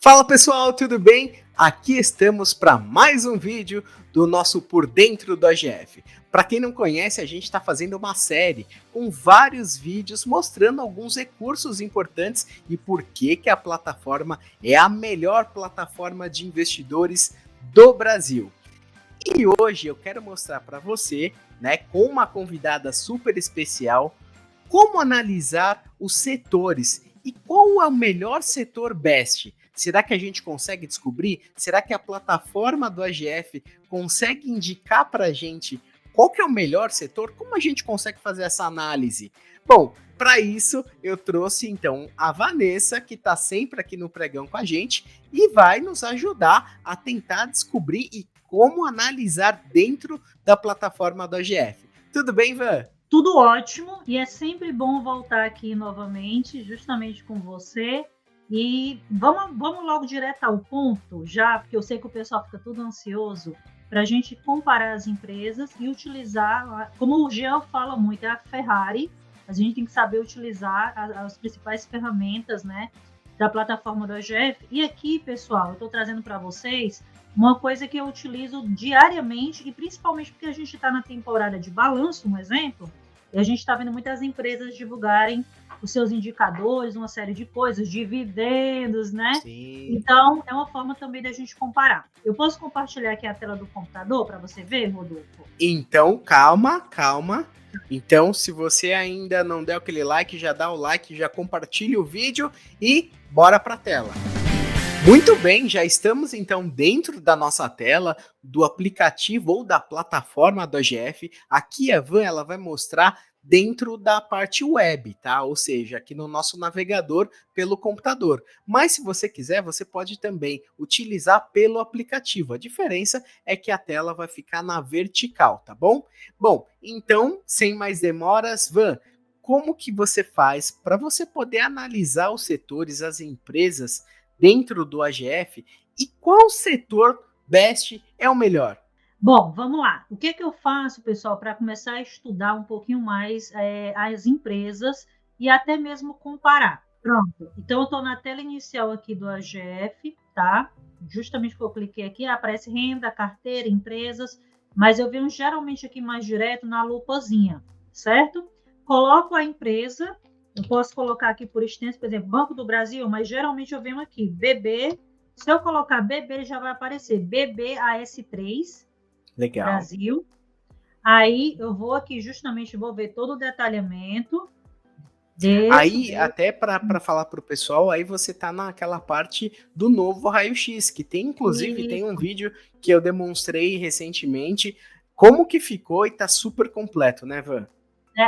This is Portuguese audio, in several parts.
Fala pessoal, tudo bem? Aqui estamos para mais um vídeo do nosso Por Dentro do AGF. Para quem não conhece, a gente está fazendo uma série com vários vídeos mostrando alguns recursos importantes e por que a plataforma é a melhor plataforma de investidores do Brasil. E hoje eu quero mostrar para você, com uma convidada super especial, como analisar os setores e qual é o melhor setor best. Será que a gente consegue descobrir? Será que a plataforma do AGF consegue indicar para a gente qual que é o melhor setor? Como a gente consegue fazer essa análise? Bom, para isso eu trouxe então a Vanessa, que está sempre aqui no pregão com a gente e vai nos ajudar a tentar descobrir e como analisar dentro da plataforma do AGF. Tudo bem, Van? Tudo ótimo, e é sempre bom voltar aqui novamente, justamente com você. E vamos logo direto ao ponto, já, porque eu sei que o pessoal fica tudo ansioso, para a gente comparar as empresas e utilizar, como o Jean fala muito, é a Ferrari, a gente tem que saber utilizar as principais ferramentas, da plataforma do AGF. E aqui, pessoal, eu estou trazendo para vocês uma coisa que eu utilizo diariamente, e principalmente porque a gente está na temporada de balanço, um exemplo, e a gente está vendo muitas empresas divulgarem os seus indicadores, uma série de coisas, dividendos, Sim. Então, é uma forma também da gente comparar. Eu posso compartilhar aqui a tela do computador para você ver, Rodolfo? Então, calma. Então, se você ainda não deu aquele like, já dá o like, já compartilha o vídeo e bora para a tela. Muito bem, já estamos então dentro da nossa tela, do aplicativo ou da plataforma do AGF. Aqui a Van ela vai mostrar dentro da parte web, tá? Ou seja, aqui no nosso navegador pelo computador. Mas se você quiser, você pode também utilizar pelo aplicativo. A diferença é que a tela vai ficar na vertical, tá bom? Bom, então, sem mais demoras, Van, como que você faz para você poder analisar os setores, as empresas dentro do AGF e qual setor best é o melhor? Bom, vamos lá. O que eu faço, pessoal, para começar a estudar um pouquinho mais as empresas e até mesmo comparar? Pronto. Então, eu estou na tela inicial aqui do AGF, tá? Justamente porque eu cliquei aqui, aparece renda, carteira, empresas, mas eu venho geralmente aqui mais direto na lupazinha, certo? Coloco a empresa, eu posso colocar aqui por extenso, por exemplo, Banco do Brasil, mas geralmente eu venho aqui, BB. Se eu colocar BB, ele já vai aparecer BBAS3, Legal. Brasil. Aí eu vou aqui justamente, vou ver todo o detalhamento. Aí, até para falar para o pessoal, aí você tá naquela parte do novo raio-x, que tem, inclusive, tem um vídeo que eu demonstrei recentemente, como que ficou e tá super completo, né, Van?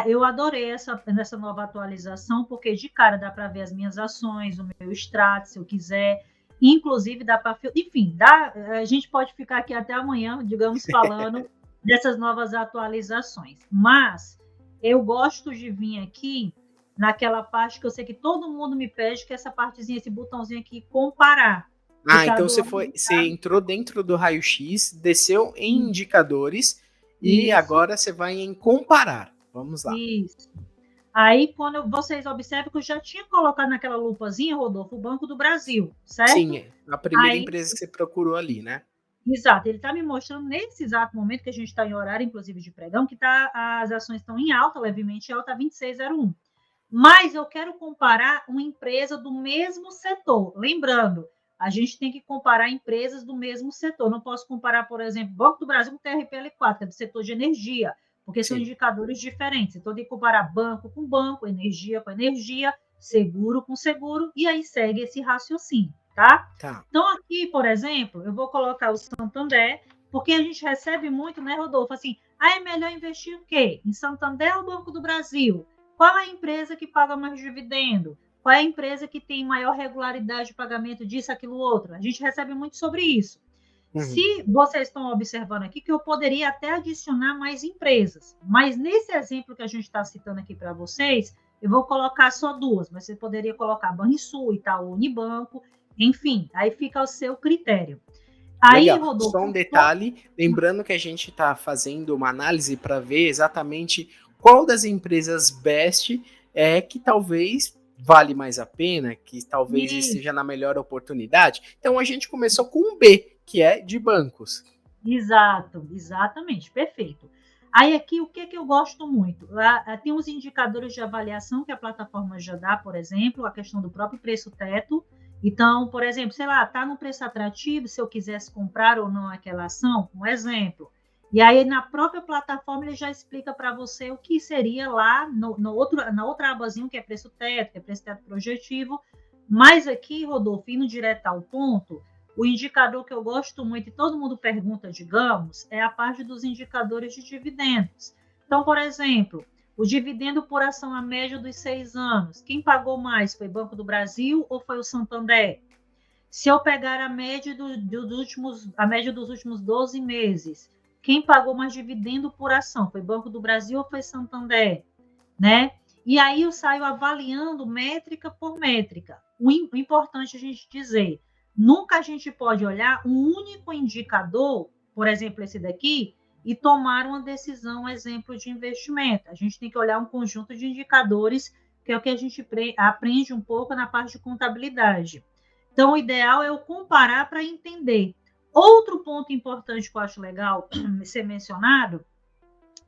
Eu adorei essa nova atualização, porque de cara dá para ver as minhas ações, o meu extrato, se eu quiser. Inclusive dá para... Enfim, a gente pode ficar aqui até amanhã, digamos, falando dessas novas atualizações. Mas eu gosto de vir aqui naquela parte que eu sei que todo mundo me pede, que é essa partezinha, esse botãozinho aqui, comparar. Então você entrou dentro do raio-x, desceu em indicadores e agora você vai em comparar. Vamos lá. Isso. Aí, quando vocês observam que eu já tinha colocado naquela lupazinha, Rodolfo, o Banco do Brasil, certo? Sim, a primeira empresa que você procurou ali, né? Exato, ele está me mostrando nesse exato momento que a gente está em horário, inclusive, de pregão, que as ações estão em alta, levemente em alta, 26,01. Mas eu quero comparar uma empresa do mesmo setor. Lembrando, a gente tem que comparar empresas do mesmo setor. Não posso comparar, por exemplo, Banco do Brasil com TRPL4, que é do setor de energia, porque são indicadores diferentes. Então, tem que comparar banco com banco, energia com energia, seguro com seguro, e aí segue esse raciocínio, tá? Então, aqui, por exemplo, eu vou colocar o Santander, porque a gente recebe muito, né, Rodolfo? Assim, é melhor investir o quê? Em Santander ou Banco do Brasil? Qual é a empresa que paga mais dividendo? Qual é a empresa que tem maior regularidade de pagamento disso, aquilo, outro? A gente recebe muito sobre isso. Se vocês estão observando aqui, que eu poderia até adicionar mais empresas, mas nesse exemplo que a gente está citando aqui para vocês, eu vou colocar só duas, mas você poderia colocar Banrisul, Itaú, Unibanco, enfim, aí fica ao seu critério. Aí, Legal. Rodolfo, só um detalhe, lembrando que a gente está fazendo uma análise para ver exatamente qual das empresas best é que talvez vale mais a pena, que talvez Isso. esteja na melhor oportunidade. Então a gente começou com um B, que é de bancos. Exato, exatamente, perfeito. Aí aqui, o que eu gosto muito? Tem os indicadores de avaliação que a plataforma já dá, por exemplo, a questão do próprio preço-teto. Então, por exemplo, sei lá, está num preço atrativo, se eu quisesse comprar ou não aquela ação, um exemplo. E aí, na própria plataforma, ele já explica para você o que seria lá na outra abazinha, que é preço-teto, que é preço-teto projetivo. Mas aqui, Rodolfo, indo direto ao ponto, o indicador que eu gosto muito, e todo mundo pergunta, digamos, é a parte dos indicadores de dividendos. Então, por exemplo, o dividendo por ação a média dos 6 anos. Quem pagou mais? Foi o Banco do Brasil ou foi o Santander? Se eu pegar a média, a média dos últimos 12 meses, quem pagou mais dividendo por ação? Foi Banco do Brasil ou foi Santander? Né? E aí eu saio avaliando métrica por métrica. O importante a gente dizer, nunca a gente pode olhar um único indicador, por exemplo, esse daqui, e tomar uma decisão, exemplo de investimento. A gente tem que olhar um conjunto de indicadores, que é o que a gente aprende um pouco na parte de contabilidade. Então, o ideal é eu comparar para entender. Outro ponto importante que eu acho legal ser mencionado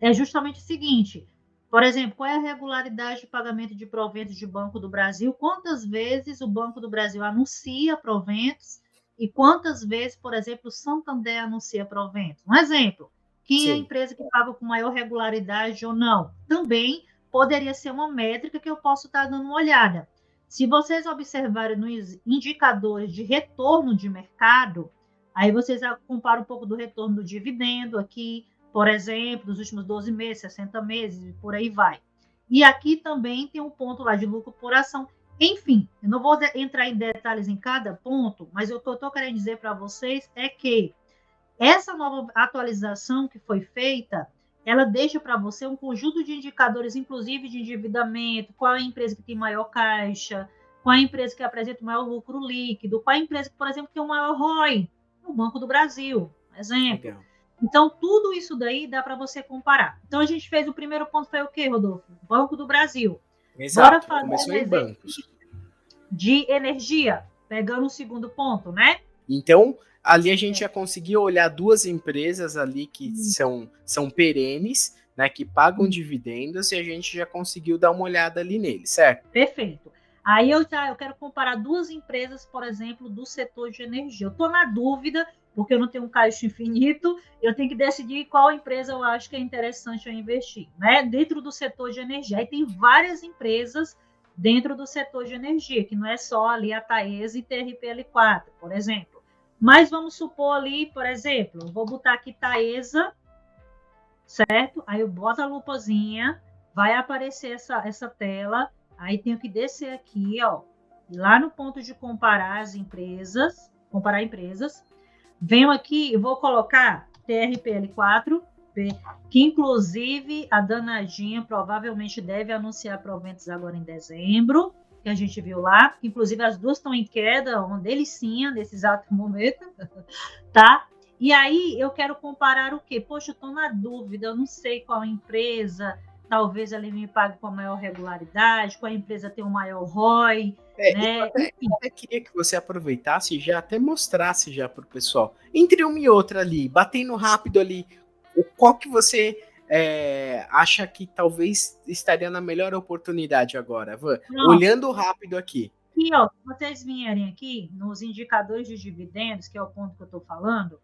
é justamente o seguinte: por exemplo, qual é a regularidade de pagamento de proventos de Banco do Brasil? Quantas vezes o Banco do Brasil anuncia proventos e quantas vezes, por exemplo, o Santander anuncia proventos? Um exemplo, quem é a Sim. empresa que paga com maior regularidade ou não? Também poderia ser uma métrica que eu posso estar dando uma olhada. Se vocês observarem nos indicadores de retorno de mercado, aí vocês comparam um pouco do retorno do dividendo aqui, por exemplo, dos últimos 12 meses, 60 meses, e por aí vai. E aqui também tem um ponto lá de lucro por ação. Enfim, eu não vou entrar em detalhes em cada ponto, mas o que eu estou querendo dizer para vocês é que essa nova atualização que foi feita, ela deixa para você um conjunto de indicadores, inclusive de endividamento, qual é a empresa que tem maior caixa, qual é a empresa que apresenta o maior lucro líquido, qual é a empresa, por exemplo, que tem o maior ROI, o Banco do Brasil, exemplo. Legal. Então, tudo isso daí dá para você comparar. Então, a gente fez o primeiro ponto, foi o quê, Rodolfo? Banco do Brasil. Bora Exato. fazer Começou um em exemplo bancos. de energia, pegando o segundo ponto, né? Então, ali a gente já conseguiu olhar duas empresas ali que são perenes, né, que pagam dividendos, e a gente já conseguiu dar uma olhada ali neles, certo? Perfeito. Aí eu quero comparar duas empresas, por exemplo, do setor de energia. Eu estou na dúvida, porque eu não tenho um caixa infinito, eu tenho que decidir qual empresa eu acho que é interessante eu investir, né? Dentro do setor de energia. Aí tem várias empresas dentro do setor de energia, que não é só ali a Taesa e TRPL4, por exemplo. Mas vamos supor ali, por exemplo, vou botar aqui Taesa, certo? Aí eu boto a lupazinha, vai aparecer essa tela, aí tenho que descer aqui, ó, lá no ponto de comparar as empresas, comparar empresas. Venho aqui e vou colocar TRPL4, que inclusive a danadinha provavelmente deve anunciar proventos agora em dezembro, que a gente viu lá. Inclusive as duas estão em queda, uma delicinha nesse exato momento, tá? E aí eu quero comparar o quê? Poxa, eu estou na dúvida, eu não sei qual empresa, talvez ele me pague com a maior regularidade, qual empresa tem o maior ROI, né? Eu até queria que você aproveitasse e já até mostrasse já para o pessoal, entre uma e outra ali, batendo rápido ali, qual que você acha que talvez estaria na melhor oportunidade agora, Van? Olhando rápido aqui. E, ó, se vocês vierem aqui nos indicadores de dividendos, que é o ponto que eu estou falando,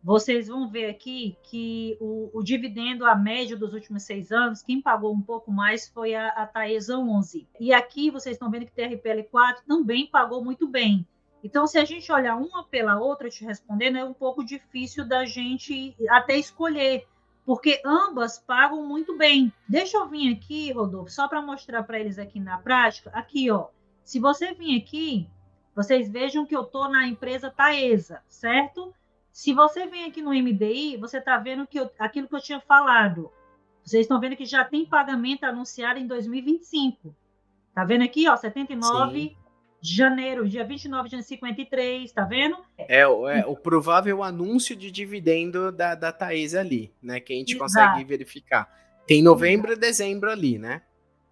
vocês vão ver aqui que o dividendo, a média dos últimos 6 anos, quem pagou um pouco mais foi a Taesa 11. E aqui vocês estão vendo que TRPL4 também pagou muito bem. Então, se a gente olhar uma pela outra, te respondendo, é um pouco difícil da gente até escolher, porque ambas pagam muito bem. Deixa eu vir aqui, Rodolfo, só para mostrar para eles aqui na prática. Aqui, ó. Se você vir aqui, vocês vejam que eu estou na empresa Taesa, certo? Se você vem aqui no MDI, você está vendo que aquilo que eu tinha falado. Vocês estão vendo que já tem pagamento anunciado em 2025. Tá vendo aqui, ó, 79 Sim. de janeiro, dia 29 de 53, tá vendo? O provável anúncio de dividendo da Taesa ali, né, que a gente Exato. consegue verificar. Tem novembro e dezembro ali, né?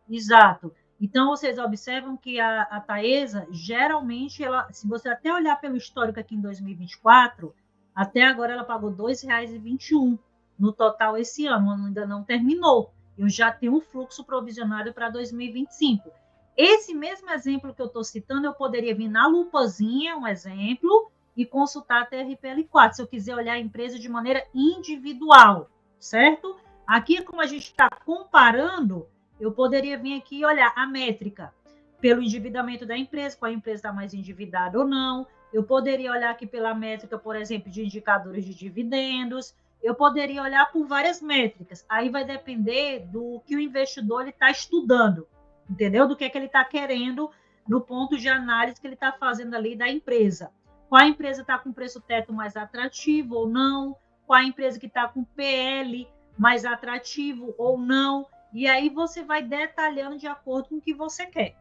Exato. Então, vocês observam que a Taesa, geralmente, ela, se você até olhar pelo histórico aqui em 2024, até agora ela pagou R$ 2,21 no total esse ano, o ano ainda não terminou. Eu já tenho um fluxo provisionado para 2025. Esse mesmo exemplo que eu estou citando, eu poderia vir na lupazinha, um exemplo, e consultar a TRPL4, se eu quiser olhar a empresa de maneira individual, certo? Aqui, como a gente está comparando, eu poderia vir aqui e olhar a métrica pelo endividamento da empresa, qual a empresa está mais endividada ou não. Eu poderia olhar aqui pela métrica, por exemplo, de indicadores de dividendos. Eu poderia olhar por várias métricas. Aí vai depender do que o investidor está estudando, entendeu? Do que é que ele está querendo no ponto de análise que ele está fazendo ali da empresa. Qual a empresa está com preço teto mais atrativo ou não? Qual a empresa que está com PL mais atrativo ou não? E aí você vai detalhando de acordo com o que você quer,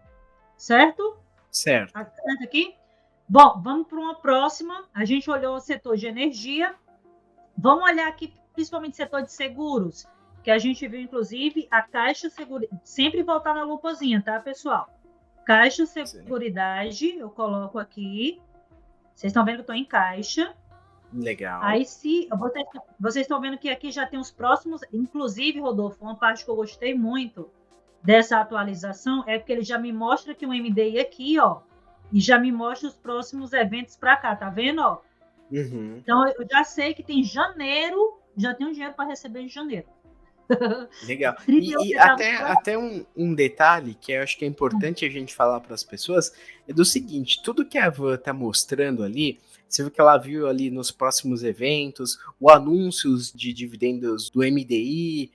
certo? Certo. Certo aqui? Bom, vamos para uma próxima. A gente olhou o setor de energia. Vamos olhar aqui, principalmente o setor de seguros, que a gente viu, inclusive, a Caixa Seguridade. Sempre voltar na lupazinha, tá, pessoal? Caixa Seguridade, eu coloco aqui. Vocês estão vendo que eu estou em caixa. Legal. Aí, se vocês estão vendo que aqui já tem os próximos, inclusive, Rodolfo, uma parte que eu gostei muito dessa atualização é porque ele já me mostra que o MDI aqui, ó, e já me mostra os próximos eventos para cá, tá vendo, ó? Uhum. Então, eu já sei que tem janeiro, já tenho dinheiro para receber em janeiro. Legal. E até um detalhe que eu acho que é importante a gente falar para as pessoas é do seguinte: tudo que a Van está mostrando ali, você viu que ela viu ali nos próximos eventos, o anúncios de dividendos do MDI,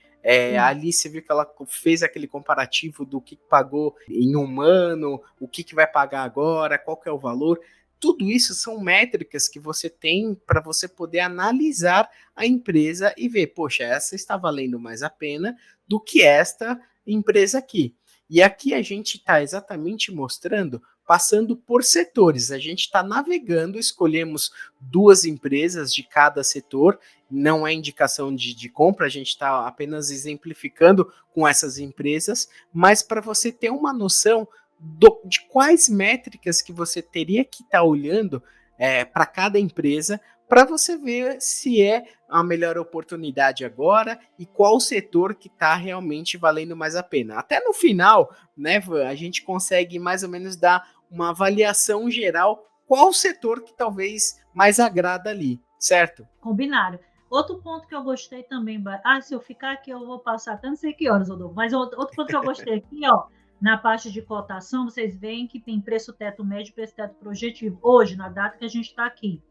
ali você viu que ela fez aquele comparativo do que pagou em um ano, o que vai pagar agora, qual que é o valor. Tudo isso são métricas que você tem para você poder analisar a empresa e ver, poxa, essa está valendo mais a pena do que esta empresa aqui. E aqui a gente está exatamente mostrando, passando por setores. A gente está navegando, escolhemos 2 empresas de cada setor, não é indicação de compra, a gente está apenas exemplificando com essas empresas, mas para você ter uma noção de quais métricas que você teria que estar olhando para cada empresa para você ver se é a melhor oportunidade agora e qual setor que está realmente valendo mais a pena. Até no final, né, a gente consegue mais ou menos dar uma avaliação geral qual setor que talvez mais agrada ali, certo? Combinado. Outro ponto que eu gostei também, se eu ficar aqui eu vou passar até não sei que horas, Rodolfo, mas outro ponto que eu gostei aqui, ó, na parte de cotação, vocês veem que tem preço teto médio e preço teto projetivo. Hoje, na data que a gente está aqui,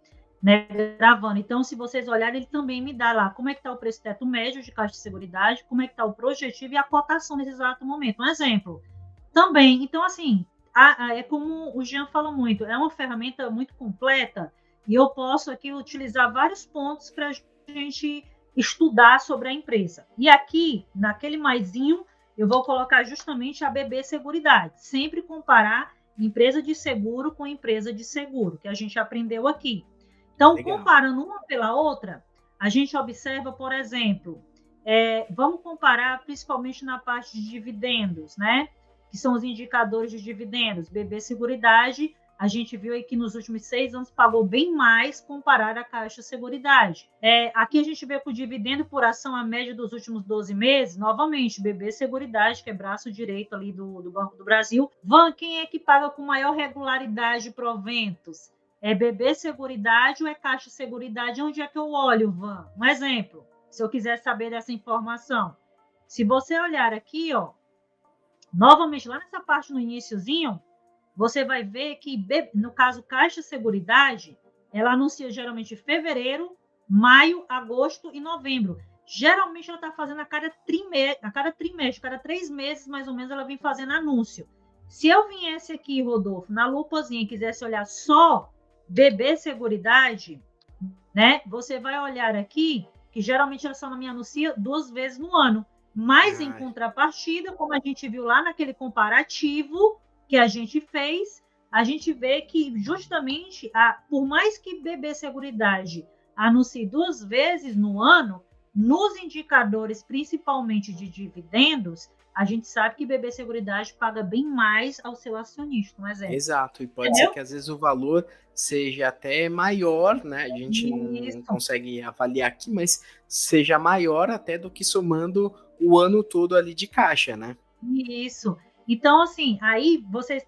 né, gravando. Então, se vocês olharem, ele também me dá lá como é que está o preço teto médio de Caixa de Seguridade, como é que está o projetivo e a cotação nesse exato momento. Um exemplo. Também, então, assim, é como o Jean fala muito, é uma ferramenta muito completa e eu posso aqui utilizar vários pontos para a gente estudar sobre a empresa. E aqui, naquele maisinho, eu vou colocar justamente a BB Seguridade. Sempre comparar empresa de seguro com empresa de seguro, que a gente aprendeu aqui. Então, legal. Comparando uma pela outra, a gente observa, por exemplo, vamos comparar principalmente na parte de dividendos, né? Que são os indicadores de dividendos. BB Seguridade, a gente viu aí que nos últimos 6 anos pagou bem mais comparado à Caixa Seguridade. Aqui a gente vê que o dividendo por ação, a média dos últimos 12 meses, novamente, BB Seguridade, que é braço direito ali do Banco do Brasil. Van, quem é que paga com maior regularidade proventos? É BB Seguridade ou é Caixa Seguridade? Onde é que eu olho, Van? Um exemplo, se eu quiser saber dessa informação. Se você olhar aqui, ó, novamente, lá nessa parte no iniciozinho, você vai ver que, no caso Caixa Seguridade, ela anuncia geralmente fevereiro, maio, agosto e novembro. Geralmente ela está fazendo a cada trimestre, cada 3 meses mais ou menos ela vem fazendo anúncio. Se eu viesse aqui, Rodolfo, na lupazinha e quisesse olhar só BB Seguridade, né? Você vai olhar aqui que geralmente ela só me anuncia 2 vezes no ano. Mas em contrapartida, como a gente viu lá naquele comparativo que a gente fez, a gente vê que justamente, por mais que BB Seguridade anuncie 2 vezes no ano, nos indicadores, principalmente de dividendos, a gente sabe que BB Seguridade paga bem mais ao seu acionista, um exemplo. Exato, e pode ser que às vezes o valor seja até maior, né? A gente não consegue avaliar aqui, mas seja maior até do que somando o ano todo ali de caixa, né? Isso. Então, assim, aí vocês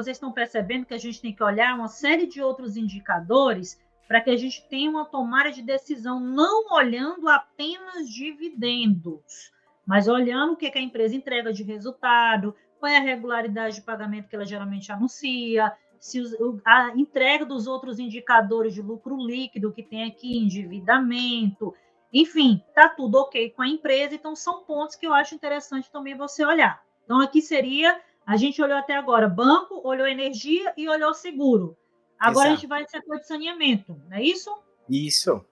estão percebendo que a gente tem que olhar uma série de outros indicadores para que a gente tenha uma tomada de decisão, não olhando apenas dividendos, mas olhando o que a empresa entrega de resultado, qual é a regularidade de pagamento que ela geralmente anuncia, se a entrega dos outros indicadores de lucro líquido que tem aqui, endividamento, enfim, tá tudo ok com a empresa, então são pontos que eu acho interessante também você olhar. Então, aqui seria, a gente olhou até agora banco, olhou energia e olhou seguro. Agora a gente vai no setor de saneamento, não é isso? Isso.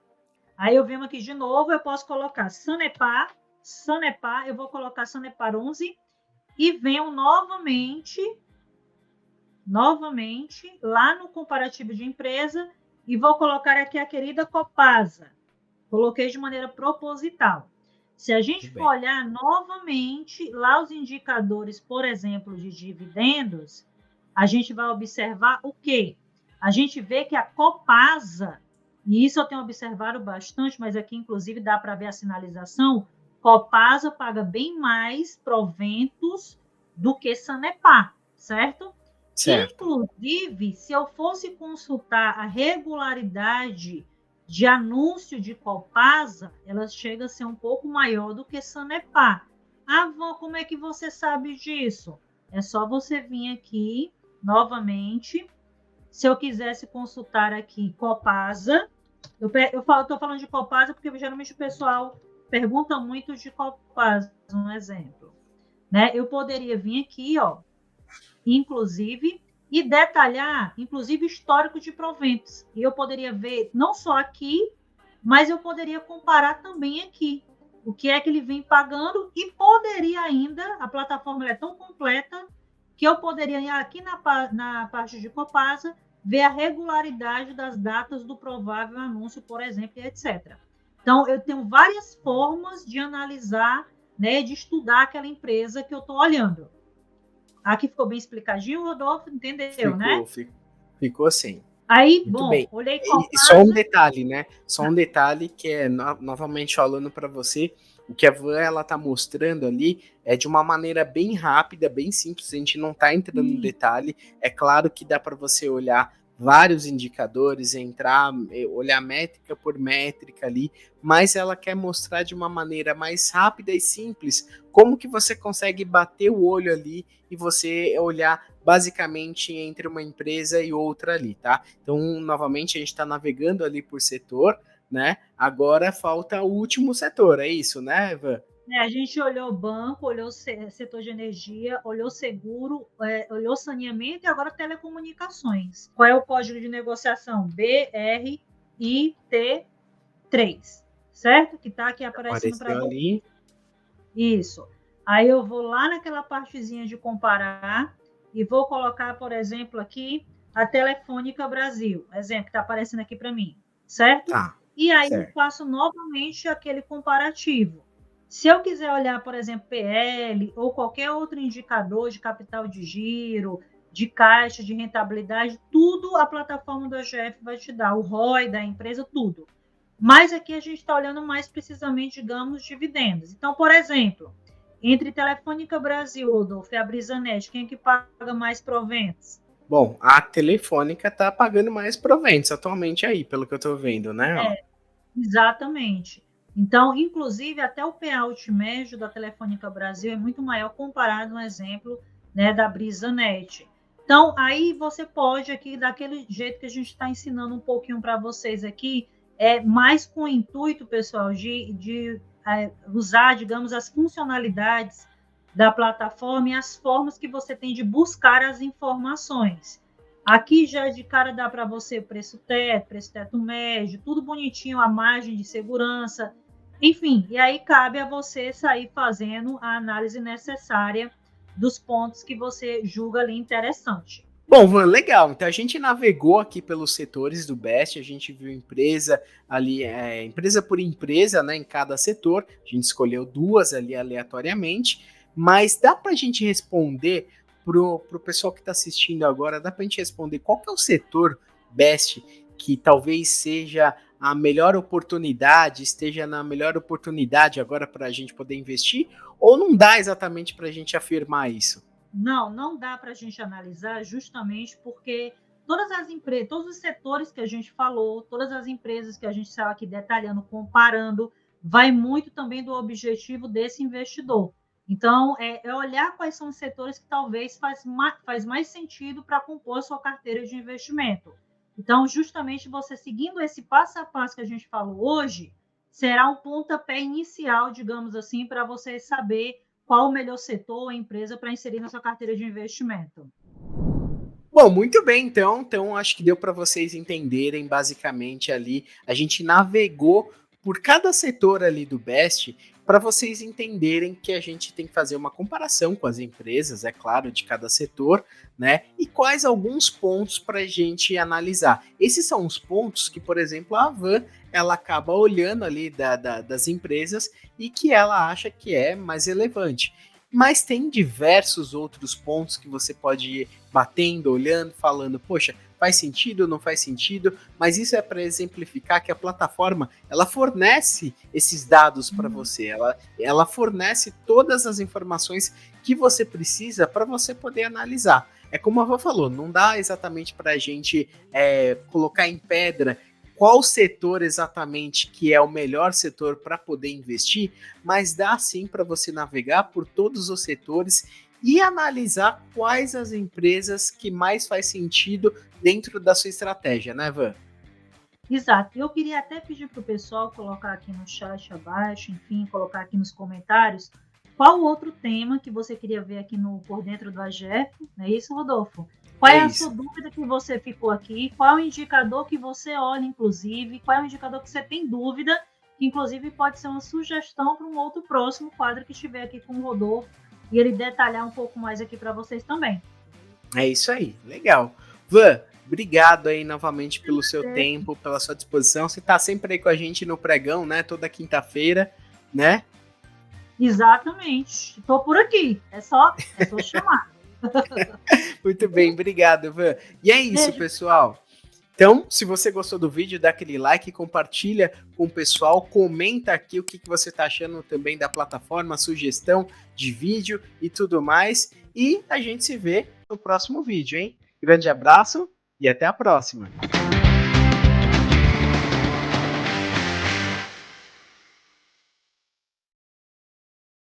Aí eu venho aqui de novo, eu posso colocar Sanepar, eu vou colocar Sanepar 11 e venho novamente lá no comparativo de empresa e vou colocar aqui a querida Copasa. Coloquei de maneira proposital. Se a gente for olhar novamente lá os indicadores, por exemplo, de dividendos, a gente vai observar o quê? A gente vê que a Copasa, e isso eu tenho observado bastante, mas aqui inclusive dá para ver a sinalização, Copasa paga bem mais proventos do que Sanepar, certo? Inclusive, se eu fosse consultar a regularidade de anúncio de Copasa, ela chega a ser um pouco maior do que Sanepar. Ah, Van, como é que você sabe disso? É só você vir aqui, novamente. Se eu quisesse consultar aqui Copasa, eu estou falando de Copasa porque geralmente o pessoal pergunta muito de Copasa, um exemplo. Né? Eu poderia vir aqui, ó, inclusive, e detalhar, inclusive, histórico de proventos. E eu poderia ver, não só aqui, mas eu poderia comparar também aqui. O que é que ele vem pagando e poderia ainda, a plataforma é tão completa, que eu poderia ir aqui na parte de Copasa, ver a regularidade das datas do provável anúncio, por exemplo, e etc. Então, eu tenho várias formas de analisar, né, de estudar aquela empresa que eu estou olhando. Aqui ficou bem explicadinho, Rodolfo, entendeu, né? Ficou assim. Aí, muito bom, bem. Olhei Copasa... Só um detalhe, né? Só um detalhe que é, novamente falando para você, o que a Van ela tá mostrando ali é de uma maneira bem rápida, bem simples, a gente não tá entrando no detalhe. É claro que dá para você olhar vários indicadores, entrar, olhar métrica por métrica ali, mas ela quer mostrar de uma maneira mais rápida e simples como que você consegue bater o olho ali e você olhar basicamente entre uma empresa e outra ali, tá? Então, novamente, a gente está navegando ali por setor, né? Agora falta o último setor, é isso, né, Evan? A gente olhou banco, olhou setor de energia, olhou seguro, olhou saneamento e agora telecomunicações. Qual é o código de negociação? BRIT3, certo? Que está aqui aparecendo para você. Isso. Aí eu vou lá naquela partezinha de comparar e vou colocar, por exemplo, aqui a Telefônica Brasil, exemplo que está aparecendo aqui para mim, certo? Tá, e aí eu faço novamente aquele comparativo. Se eu quiser olhar, por exemplo, PL ou qualquer outro indicador de capital de giro, de caixa, de rentabilidade, tudo a plataforma do AGF vai te dar, o ROI da empresa, tudo. Mas aqui a gente está olhando mais precisamente, digamos, dividendos. Então, por exemplo, entre Telefônica Brasil, Rodolfo, e a Brisanet, quem é que paga mais proventos? Bom, a Telefônica está pagando mais proventos atualmente aí, pelo que eu estou vendo, né? Exatamente. Então, inclusive, até o payout médio da Telefônica Brasil é muito maior comparado, um exemplo, né, da Brisanet. Então, aí você pode aqui, daquele jeito que a gente está ensinando um pouquinho para vocês aqui, mais com o intuito, pessoal, de usar, digamos, as funcionalidades da plataforma e as formas que você tem de buscar as informações. Aqui já de cara dá para você preço teto médio, tudo bonitinho, a margem de segurança, enfim. E aí cabe a você sair fazendo a análise necessária dos pontos que você julga ali interessante. Bom, Van, legal. Então a gente navegou aqui pelos setores do Best, a gente viu empresa ali, empresa por empresa, né, em cada setor. A gente escolheu duas ali aleatoriamente. mas dá para a gente responder pro pessoal que está assistindo agora, dá para a gente responder qual que é o setor best que talvez seja a melhor oportunidade, esteja na melhor oportunidade agora para a gente poder investir, ou não dá exatamente para a gente afirmar isso? Não, não dá para a gente analisar justamente porque todas as empresas, todos os setores que a gente falou, todas as empresas que a gente está aqui detalhando, comparando, vai muito também do objetivo desse investidor. Então, é olhar quais são os setores que talvez faz mais sentido para compor a sua carteira de investimento. Então, justamente você seguindo esse passo a passo que a gente falou hoje, será um pontapé inicial, digamos assim, para você saber qual o melhor setor ou empresa para inserir na sua carteira de investimento. Bom, muito bem, então acho que deu para vocês entenderem basicamente ali, a gente navegou por cada setor ali do Best para vocês entenderem que a gente tem que fazer uma comparação com as empresas, é claro, de cada setor, né? E quais alguns pontos para a gente analisar. Esses são os pontos que, por exemplo, a Van ela acaba olhando ali das empresas e que ela acha que é mais relevante. Mas tem diversos outros pontos que você pode ir batendo, olhando, falando, poxa, faz sentido ou não faz sentido, mas isso é para exemplificar que a plataforma ela fornece esses dados para você, ela fornece todas as informações que você precisa para você poder analisar. É como a Vó falou, não dá exatamente para a gente colocar em pedra qual setor exatamente que é o melhor setor para poder investir, mas dá sim para você navegar por todos os setores e analisar quais as empresas que mais faz sentido dentro da sua estratégia, né, Van? Exato. Eu queria até pedir para o pessoal colocar aqui no chat abaixo, enfim, colocar aqui nos comentários, qual outro tema que você queria ver aqui no Por Dentro do AGF, não é isso, Rodolfo? Qual é a sua dúvida que você ficou aqui? Qual é o indicador que você olha, inclusive? Qual é o indicador que você tem dúvida? Que, inclusive, pode ser uma sugestão para um outro próximo quadro que estiver aqui com o Rodolfo e ele detalhar um pouco mais aqui para vocês também. É isso aí, legal. Van, obrigado aí novamente pelo seu tempo, pela sua disposição. Você está sempre aí com a gente no pregão, né? Toda quinta-feira, né? Exatamente. Estou por aqui. É só chamar. Muito bem, obrigado, Van. E é isso, pessoal. Então, se você gostou do vídeo, dá aquele like, compartilha com o pessoal, comenta aqui o que você está achando também da plataforma, sugestão de vídeo e tudo mais. E a gente se vê no próximo vídeo, hein? Grande abraço e até a próxima!